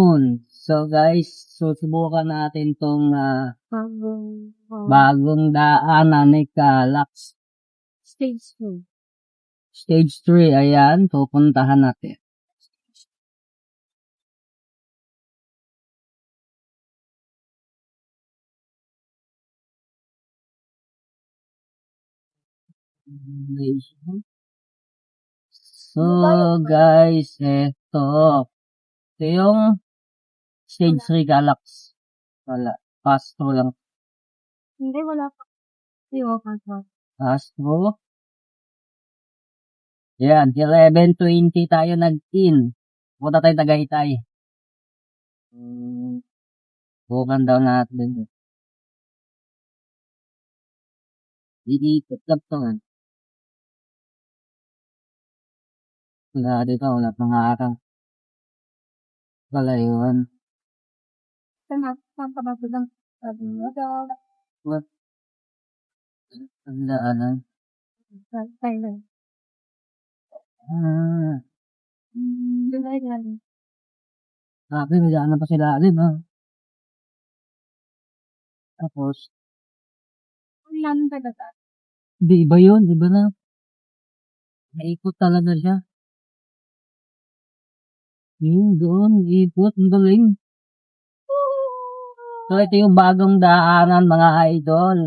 So guys, susubukan natin tong Bagong bagong daanan ni Calax. stage 2. Stage 3, ayan, pupuntahan natin. So guys, ito yung stage 3 Calax. Wala, pass through lang. Hindi, wala pa. Hindi, okay pa. Pass through. Yan, 11:20 tayo nag-in. Punta tayo Tagaytay. Bukan daw natin. Iikot lang to. Wala dito, wala pang araw. Wala yun. Saan ka ba bilang? Sabi mo, What? Ang daanan. Thailand. Doon ay galing. Grabe, may daanan pa sila alim ha. Tapos, Ulan talaga. di iba yun, iba na. Naikot talaga siya. Yun, doon, ikot, ang galing. So, ito yung bagong daanan, mga idol.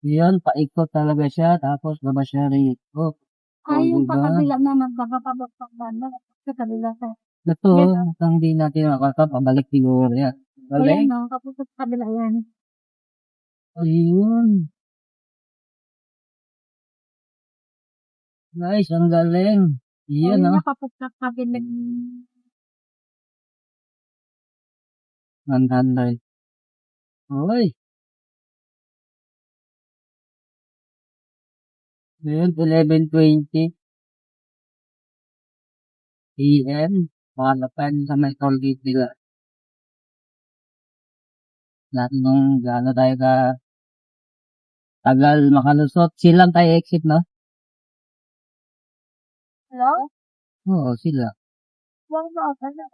Yun, paikot talaga siya, tapos baba siya rito. Ay, yung diba? pakabila na magpapabagpag na sa kabila sa. Ito, hanggang di natin makakapabalik siguro yan. Ayan, Galing. no, kapos sa kabila yan. Ayun. Guys, ang galing. Yan, Ayun no? na, kapos sa kabila. 100. Uy. Ayun, 11:20 PM. Palapan sa may toll gate nila. Lahat nung gano'n tayo ka tagal makalusot. Silang tayo exit, no? Hello? Oo, sila. Wang ba ako na?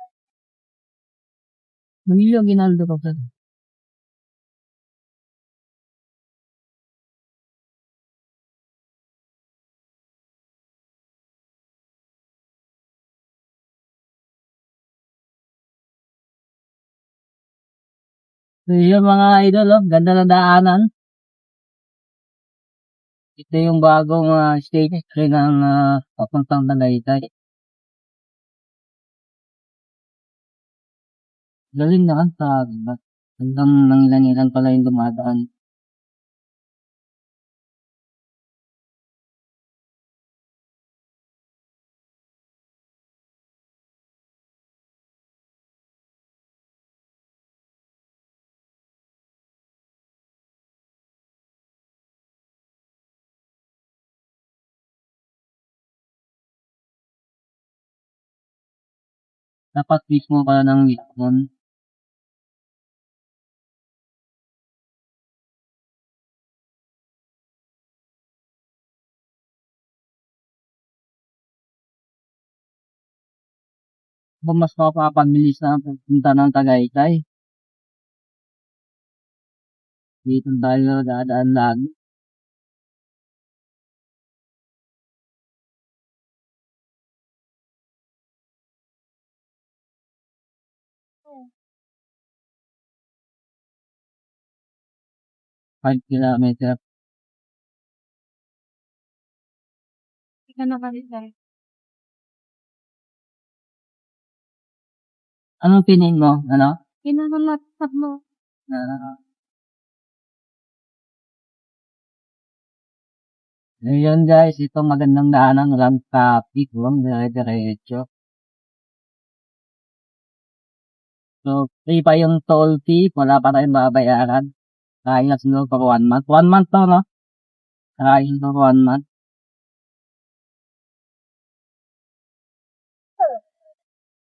Manilo, ginaldo ko sa. So, yun mga idol, oh. Ganda na daanan. Ito yung bagong stage 3 ng papuntang Tagaytay. Galing na kanta. Hanggang nangilan-ilan pala yung dumadaan. Dapat mismo pala ng Lisbon. Mas mapapabilis na punta ng Tagaytay. Dito tayo dadaan lagi. Five kilometer. Hindi ka nakalimutan. Anong pinin mo? Ano? Kinakamatap mo. Ayun guys, ito magandang daanan. Walang traffic. Walang dire-diretso. So, free pa yung toll fee. Wala pa tayong babayaran. Kaya na siguro for 1 month. 1 month to, no? Kaya for 1 month.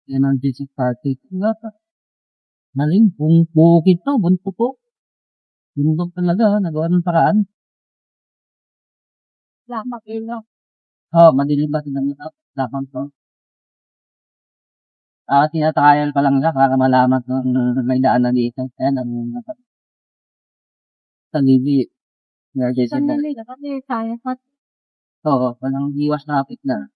Yan ang visit party. Maling, kung bukid to, bunto po. Bundok talaga, nagawa ng paraan. Lamak ilo. Oh, madilim ba ito ng lapang to? Tina-trial pa lang nila para malaman kung may daan na dito. Ayan, sa Libby. Emergency Saan na. nila? Kasi kaya pa. Oo, walang iwas traffic na.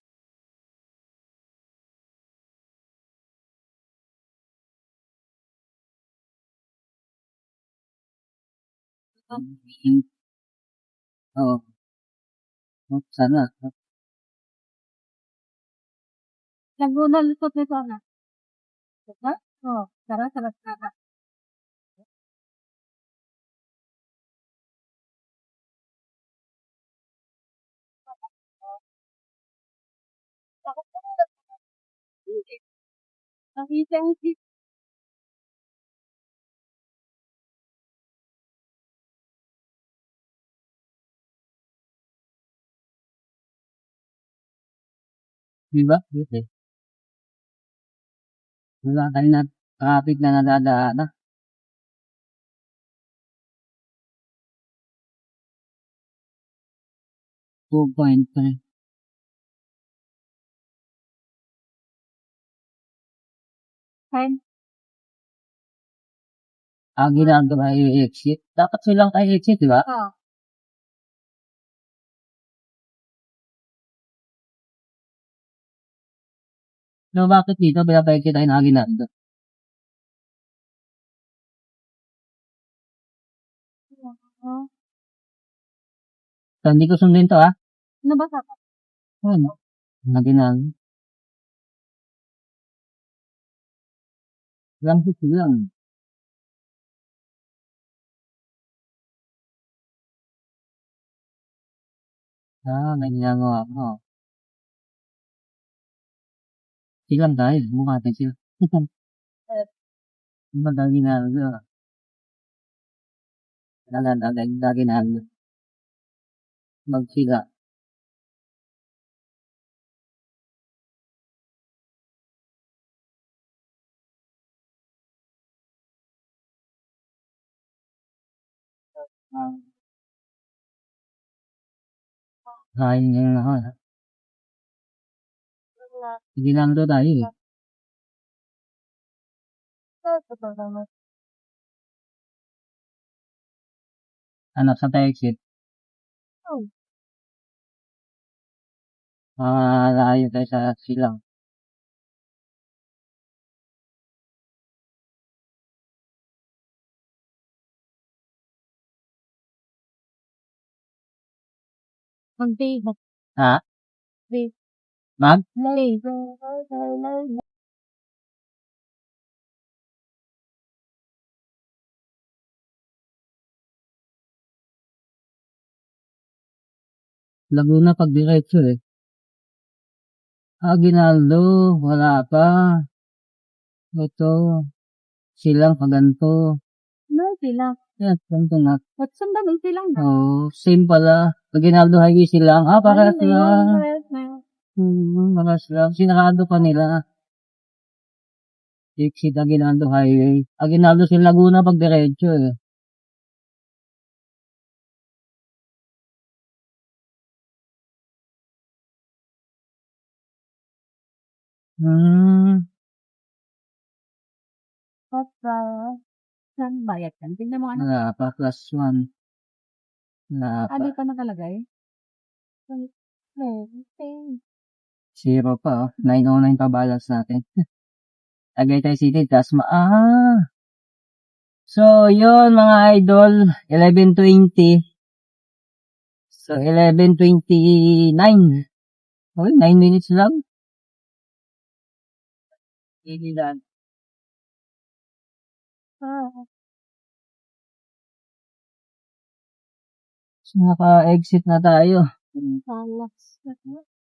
Oo. Sana. Laguna lusot nito na. Diba? Oo. Tara, tara, tara. Nakita yung jeep. Diba? Wala tayo na traffic na nadadaan na. Two point three. Fine. Ginagawa yung exit. Dapat silang tayo exit, di ba? Oo. No, bakit dito pinapahigit tayo na Aguinaldo? Oo. So, hindi ko sundin to, ha? Ano ba sabi? Ano? Aguinaldo. Lang ko lang. May ginagawa ko. Silang tayo. Mukha tayo sila. Aguinaldo. Aguinaldo. Magsila. Kain ngayon ako. Aguinaldo tayo eh. Anak sa tayo exit. Oo. Layo tayo sa silang. Mag-day. Ha? Day. Mag? Lay. Laguna pag diretso eh. Aguinaldo, wala pa. Ito, silang paganto. No, sila. Yan, ganito na. At sundan yung silang na. Same pala. Aguinaldo Highway silang. Parehas lang. Parehas na yun. Parehas lang. Sinakado pa nila. Exit Aguinaldo Highway. Aguinaldo si Laguna pag diretso eh. Saan bayad yan? Tingnan mo ano. Wala pa, plus 1. Wala pa. Ano pa nakalagay? Zero pa, 909 pa balance natin. Tagaytay City, Tasma. So, yun mga idol, 11:20. So, 11:29. Okay, 9 minutes lang. Hindi lang. So, naka-exit na tayo. Salas.